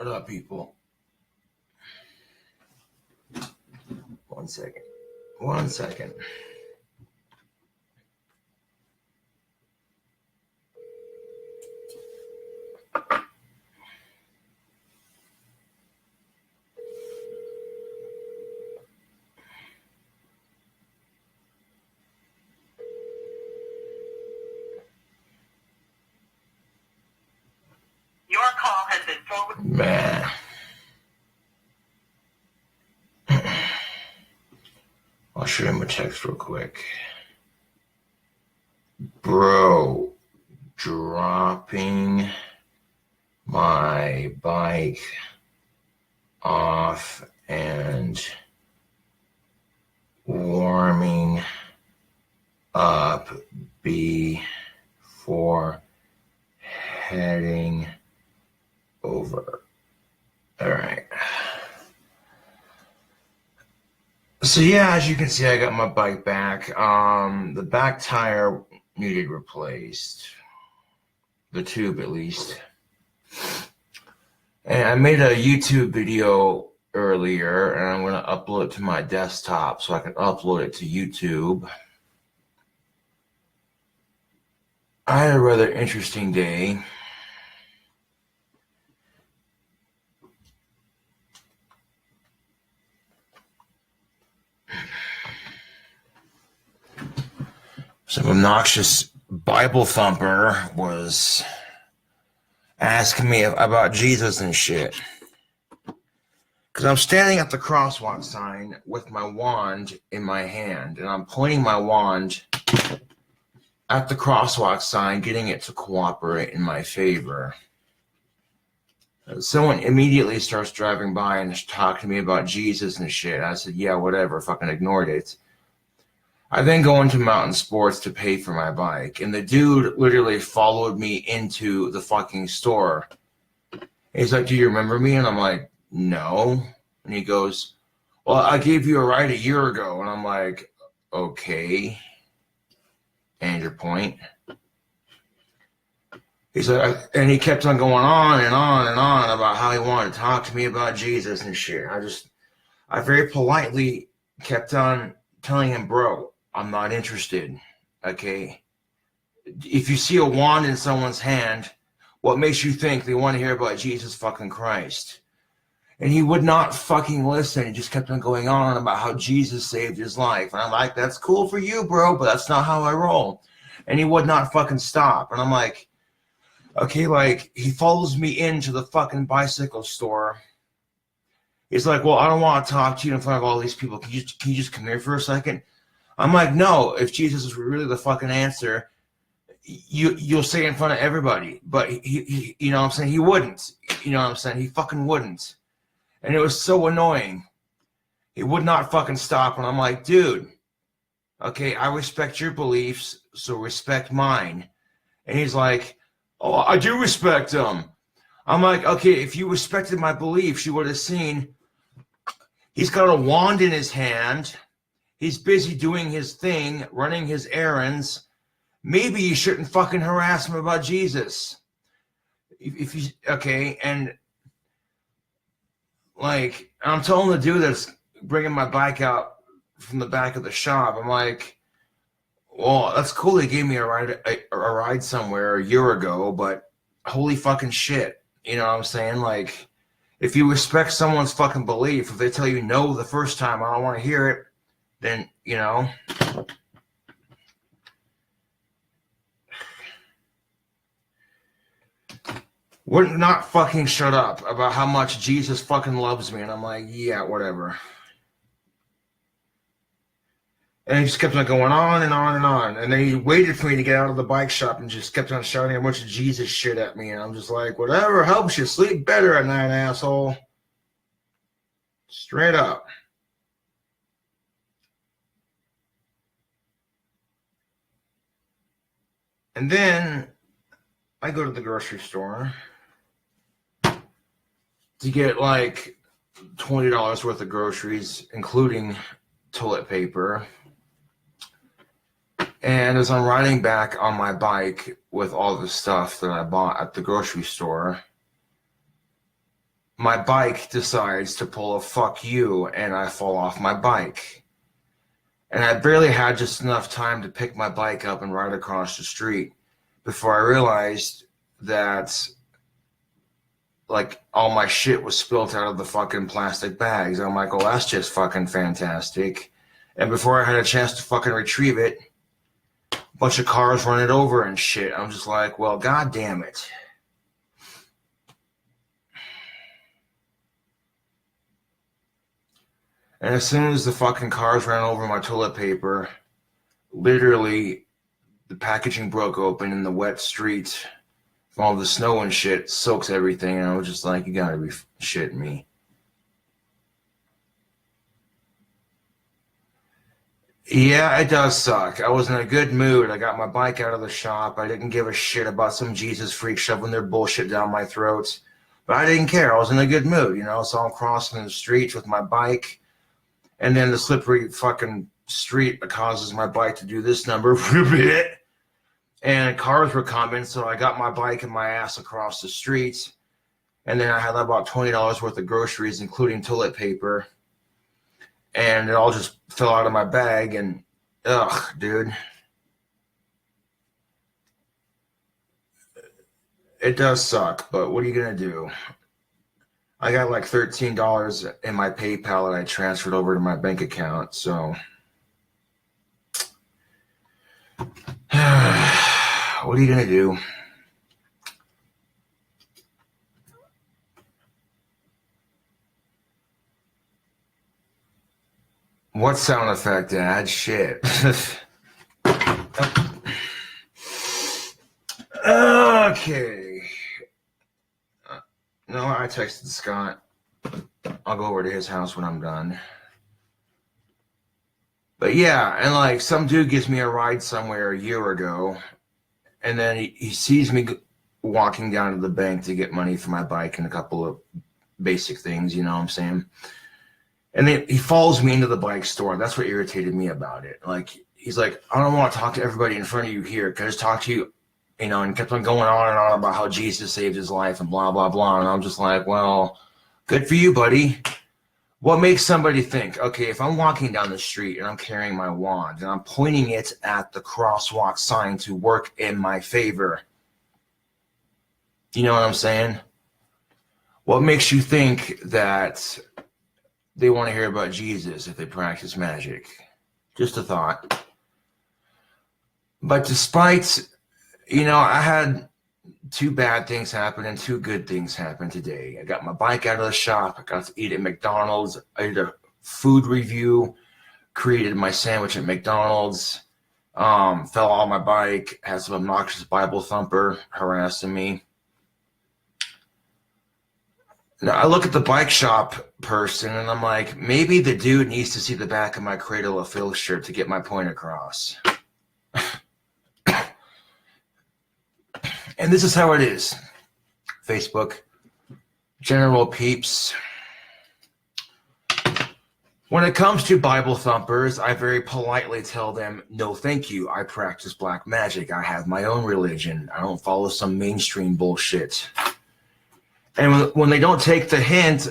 What up, people? 1 second. 1 second. Your call has been forwarded. Man. I'll show him a text real quick. Bro, dropping my bike off and warming up before heading over. All right. So yeah, as you can see, I got my bike back. The back tire needed replaced. The tube, at least. And I made a YouTube video earlier, and I'm going to upload it to my desktop so I can upload it to YouTube. I had a rather interesting day. Some obnoxious Bible thumper was asking me about Jesus and shit. Because I'm standing at the crosswalk sign with my wand in my hand, and I'm pointing my wand at the crosswalk sign, getting it to cooperate in my favor. Someone immediately starts driving by and talking to me about Jesus and shit. I said, yeah, whatever, fucking ignored it. I then go into Mountain Sports to pay for my bike, and the dude literally followed me into the fucking store. He's like, do you remember me? And I'm like, no. And he goes, well, I gave you a ride a year ago. And I'm like, okay. And your point? He's like, and he kept on going on and on and on about how he wanted to talk to me about Jesus and shit. I very politely kept on telling him, bro, I'm not interested, okay? If you see a wand in someone's hand, what makes you think they want to hear about Jesus fucking Christ? And he would not fucking listen. He just kept on going on about how Jesus saved his life. And I'm like, that's cool for you, bro, but that's not how I roll. And he would not fucking stop. And I'm like, okay, like, he follows me into the fucking bicycle store. He's like, well, I don't want to talk to you in front of all these people. Can you just come here for a second? I'm like, no, if Jesus is really the fucking answer, you'll say it in front of everybody. But he you know what I'm saying? He wouldn't. You know what I'm saying? He fucking wouldn't. And it was so annoying. He would not fucking stop. And I'm like, dude, okay, I respect your beliefs, so respect mine. And he's like, oh, I do respect them. I'm like, okay, if you respected my beliefs, you would have seen he's got a wand in his hand. He's busy doing his thing, running his errands. Maybe you shouldn't fucking harass him about Jesus. If you, okay, and like, I'm telling the dude that's bringing my bike out from the back of the shop, I'm like, well, that's cool. They gave me a ride somewhere a year ago, but holy fucking shit. You know what I'm saying? Like, if you respect someone's fucking belief, if they tell you no the first time, I don't want to hear it, then, you know. Would not fucking shut up about how much Jesus fucking loves me. And I'm like, yeah, whatever. And he just kept on going on and on and on. And then he waited for me to get out of the bike shop and just kept on shouting a bunch of Jesus shit at me. And I'm just like, whatever helps you sleep better at night, asshole. Straight up. And then I go to the grocery store to get like $20 worth of groceries, including toilet paper. And as I'm riding back on my bike with all the stuff that I bought at the grocery store, my bike decides to pull a fuck you and I fall off my bike. And I barely had just enough time to pick my bike up and ride across the street before I realized that like all my shit was spilt out of the fucking plastic bags. I'm like, oh, that's just fucking fantastic. And before I had a chance to fucking retrieve it, a bunch of cars run it over and shit. I'm just like, well, god damn it. And as soon as the fucking cars ran over my toilet paper, literally the packaging broke open in the wet street from all the snow and shit, soaks everything. And I was just like, you gotta be shitting me. Yeah, it does suck. I was in a good mood. I got my bike out of the shop. I didn't give a shit about some Jesus freak shoving their bullshit down my throat. But I didn't care. I was in a good mood, So I'm crossing the streets with my bike. And then the slippery fucking street causes my bike to do this number for a bit. And cars were coming, so I got my bike and my ass across the street. And then I had about $20 worth of groceries, including toilet paper. And it all just fell out of my bag. And, ugh, dude. It does suck, but what are you going to do? I got like $13 in my PayPal that I transferred over to my bank account, so. What are you going to do? What sound effect, Dad? Shit. Okay. No, I texted Scott. I'll go over to his house when I'm done. But yeah, and like some dude gives me a ride somewhere a year ago, and then he sees me walking down to the bank to get money for my bike and a couple of basic things, you know what I'm saying? And then he follows me into the bike store. That's what irritated me about it. Like, he's like, I don't want to talk to everybody in front of you here. Can I just talk to you? And kept on going on and on about how Jesus saved his life and blah, blah, blah. And I'm just like, well, good for you, buddy. What makes somebody think, okay, if I'm walking down the street and I'm carrying my wand and I'm pointing it at the crosswalk sign to work in my favor, you know what I'm saying? What makes you think that they want to hear about Jesus if they practice magic? Just a thought. But despite, I had 2 bad things happen and 2 good things happen today. I got my bike out of the shop. I got to eat at McDonald's. I did a food review, created my sandwich at McDonald's, fell on my bike, had some obnoxious Bible thumper harassing me. Now, I look at the bike shop person and I'm like, maybe the dude needs to see the back of my Cradle of Filth shirt to get my point across. And this is how it is. Facebook, general peeps. When it comes to Bible thumpers, I very politely tell them, no thank you, I practice black magic. I have my own religion. I don't follow some mainstream bullshit. And when they don't take the hint,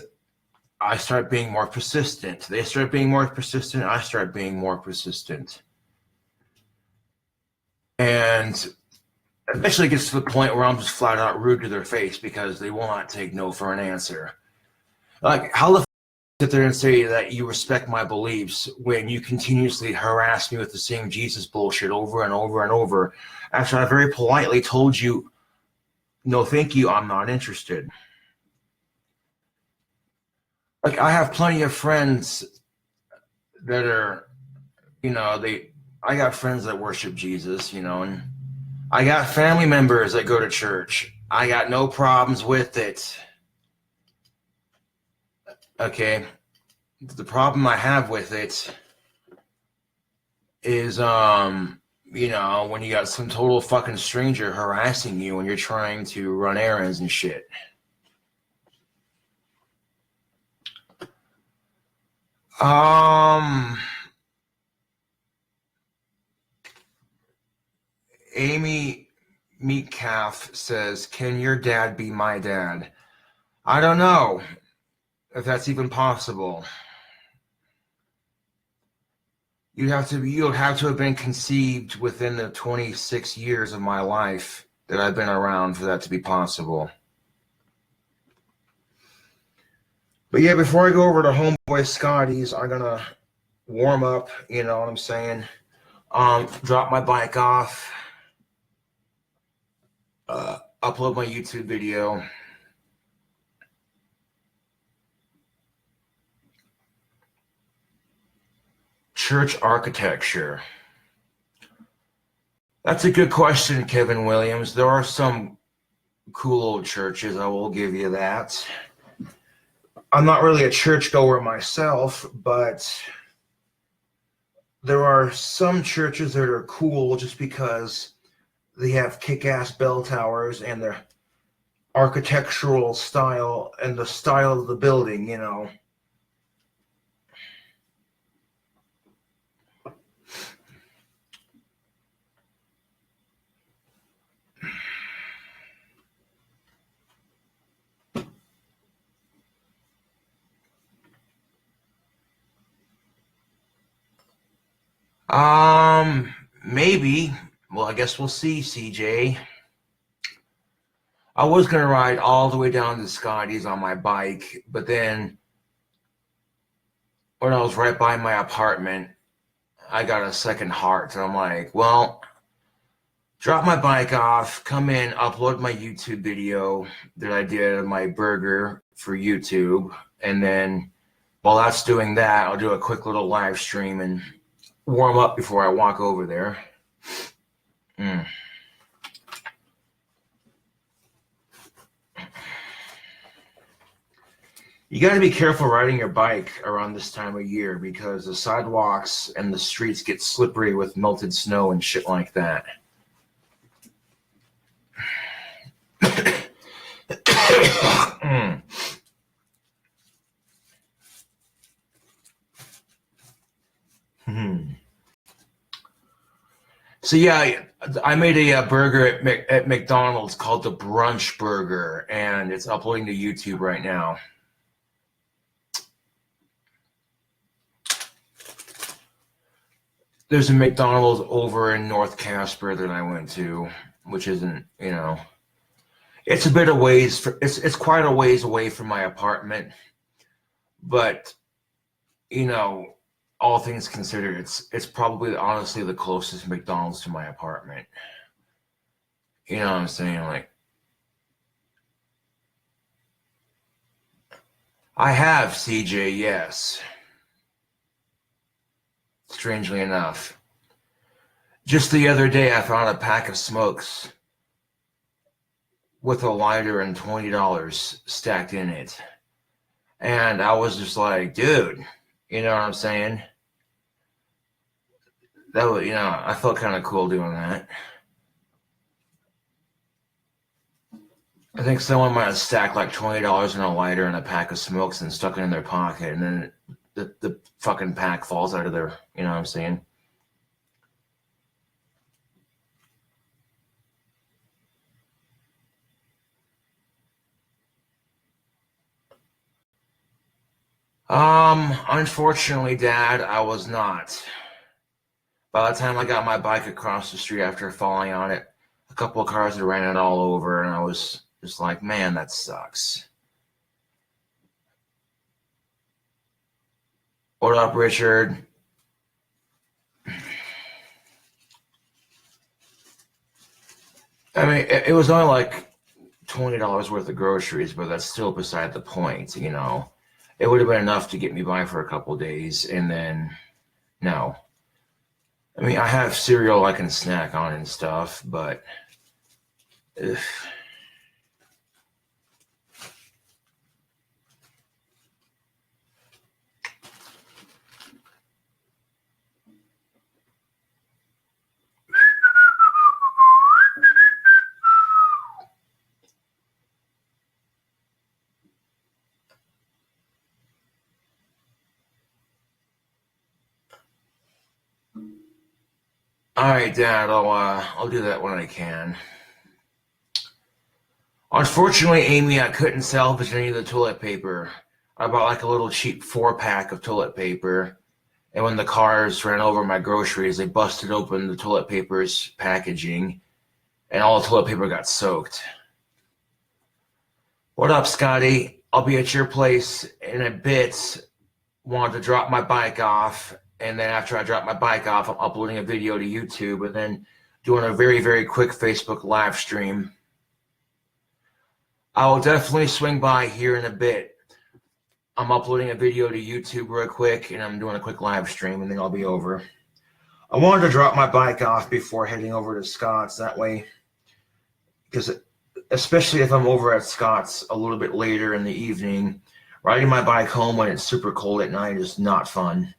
I start being more persistent. They start being more persistent, I start being more persistent. And eventually it gets to the point where I'm just flat out rude to their face because they will not take no for an answer. Like, how the f sit there and say that you respect my beliefs when you continuously harass me with the same Jesus bullshit over and over and over after I very politely told you, no thank you, I'm not interested. Like, I have plenty of friends that are, I got friends that worship Jesus, and I got family members that go to church. I got no problems with it. Okay. The problem I have with it is, when you got some total fucking stranger harassing you when you're trying to run errands and shit. Amy Meatcalf says, can your dad be my dad? I don't know if that's even possible. You'd have to have been conceived within the 26 years of my life that I've been around for that to be possible. But yeah, before I go over to Homeboy Scotty's, I'm gonna warm up, you know what I'm saying? Drop my bike off, upload my YouTube video. Church architecture. That's a good question, Kevin Williams. There are some cool old churches, I will give you that. I'm not really a churchgoer myself, but there are some churches that are cool just because they have kick-ass bell towers and their architectural style and the style of the building, you know. Maybe. Well, I guess we'll see, CJ. I was gonna ride all the way down to Scotty's on my bike, but then when I was right by my apartment, I got a second heart. And I'm like, well, drop my bike off, come in, upload my YouTube video that I did of my burger for YouTube, and then while that's doing that, I'll do a quick little live stream and warm up before I walk over there. You got to be careful riding your bike around this time of year because the sidewalks and the streets get slippery with melted snow and shit like that. So yeah, I made a burger at McDonald's called the Brunch Burger, and it's uploading to YouTube right now. There's a McDonald's over in North Casper that I went to, which isn't, you know, it's a bit of ways. It's quite a ways away from my apartment, but you know, all things considered, it's probably honestly the closest McDonald's to my apartment. You know what I'm saying? Like, I have, CJ, yes. Strangely enough. Just the other day, I found a pack of smokes with a lighter and $20 stacked in it. And I was just like, dude, you know what I'm saying? That was, you know, I felt kind of cool doing that. I think someone might have stacked like $20 in a lighter and a pack of smokes and stuck it in their pocket, and then the fucking pack falls out of their, you know what I'm saying? Unfortunately, Dad, I was not. By the time I got my bike across the street after falling on it, a couple of cars had ran it all over, and I was just like, man, that sucks. What up, Richard? I mean, it was only like $20 worth of groceries, but that's still beside the point, you know. It would have been enough to get me by for a couple of days, and then, no. I mean, I have cereal I can snack on and stuff, but ugh. All right, Dad, I'll do that when I can. Unfortunately, Amy, I couldn't salvage any of the toilet paper. I bought like a little cheap 4-pack of toilet paper. And when the cars ran over my groceries, they busted open the toilet paper's packaging. And all the toilet paper got soaked. What up, Scotty? I'll be at your place in a bit. Wanted to drop my bike off. And then after I drop my bike off, I'm uploading a video to YouTube and then doing a very, very quick Facebook live stream. I will definitely swing by here in a bit. I'm uploading a video to YouTube real quick, and I'm doing a quick live stream, and then I'll be over. I wanted to drop my bike off before heading over to Scott's. That way, because especially if I'm over at Scott's a little bit later in the evening, riding my bike home when it's super cold at night is not fun.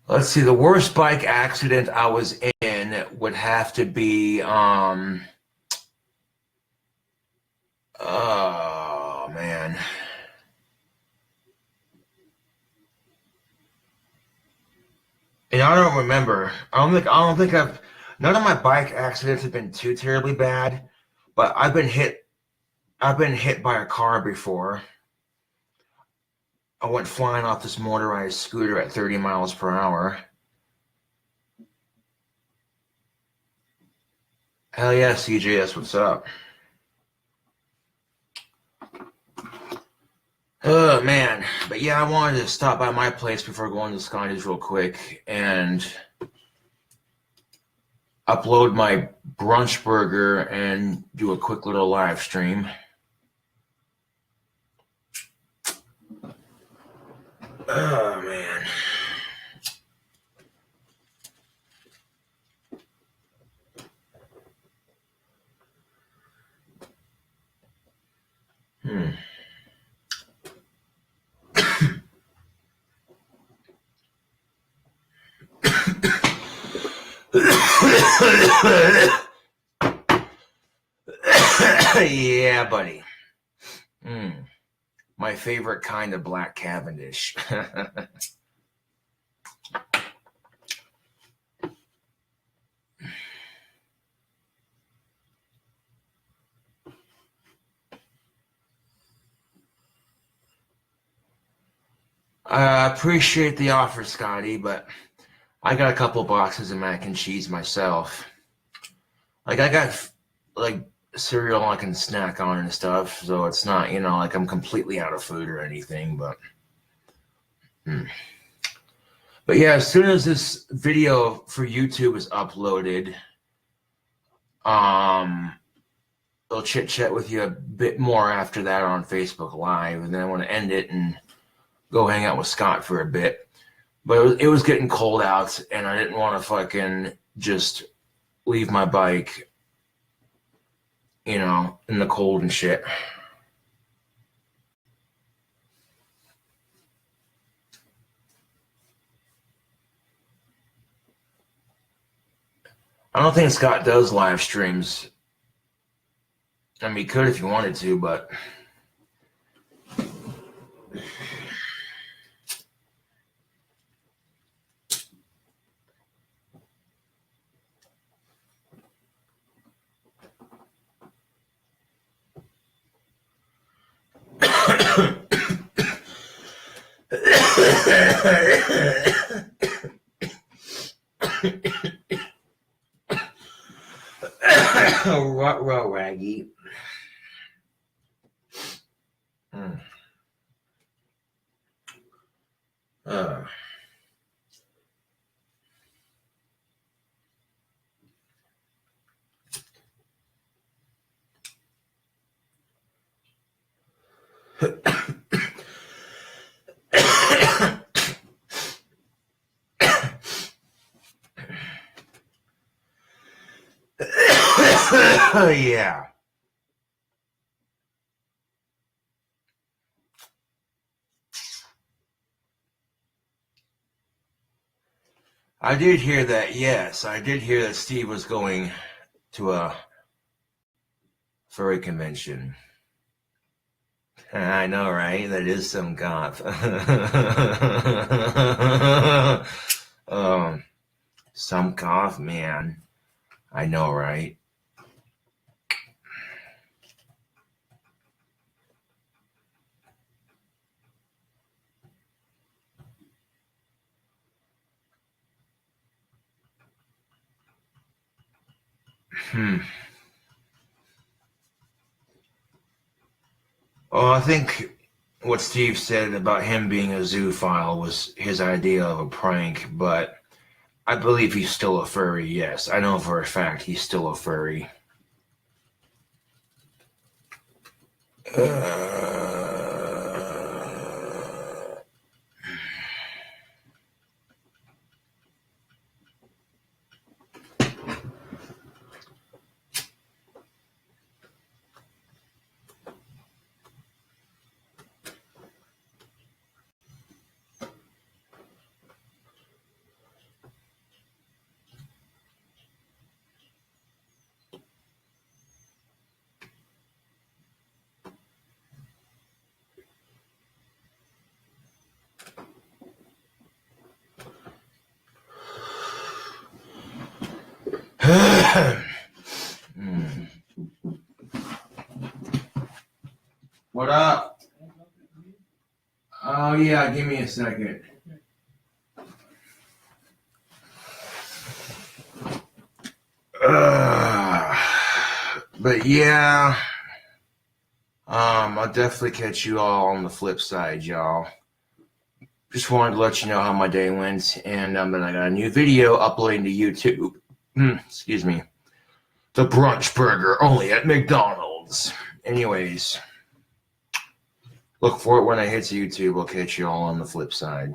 Let's see, the worst bike accident I was in would have to be, oh, man. And I don't remember. I don't think none of my bike accidents have been too terribly bad, but I've been hit by a car before. I went flying off this motorized scooter at 30 miles per hour. Hell yeah, CJS, what's up? Oh, man. But yeah, I wanted to stop by my place before going to Scotty's real quick and upload my brunch burger and do a quick little live stream. Oh, man. Yeah, buddy. My favorite kind of black Cavendish. I appreciate the offer, Scotty, but I got a couple boxes of mac and cheese myself. Like, I got, like, cereal I can snack on and stuff, so it's not, like I'm completely out of food or anything, but... But yeah, as soon as this video for YouTube is uploaded, I'll chit-chat with you a bit more after that on Facebook Live, and then I want to end it and go hang out with Scott for a bit. But it was getting cold out, and I didn't want to fucking just leave my bike, in the cold and shit. I don't think Scott does live streams. I mean, he could if he wanted to, but... Ruh-roh, Raggy. Yeah. I did hear that, yes. I did hear that Steve was going to a furry convention. I know, right? That is some goth. Some goth, man. I know, right? Well, I think what Steve said about him being a zoophile was his idea of a prank, but I believe he's still a furry, yes. I know for a fact he's still a furry. What up? Oh, yeah, give me a second. But yeah, I'll definitely catch you all on the flip side, y'all. Just wanted to let you know how my day went, and then I got a new video uploading to YouTube. Excuse me. The brunch burger only at McDonald's. Anyways, look for it when I hit YouTube. I'll catch you all on the flip side.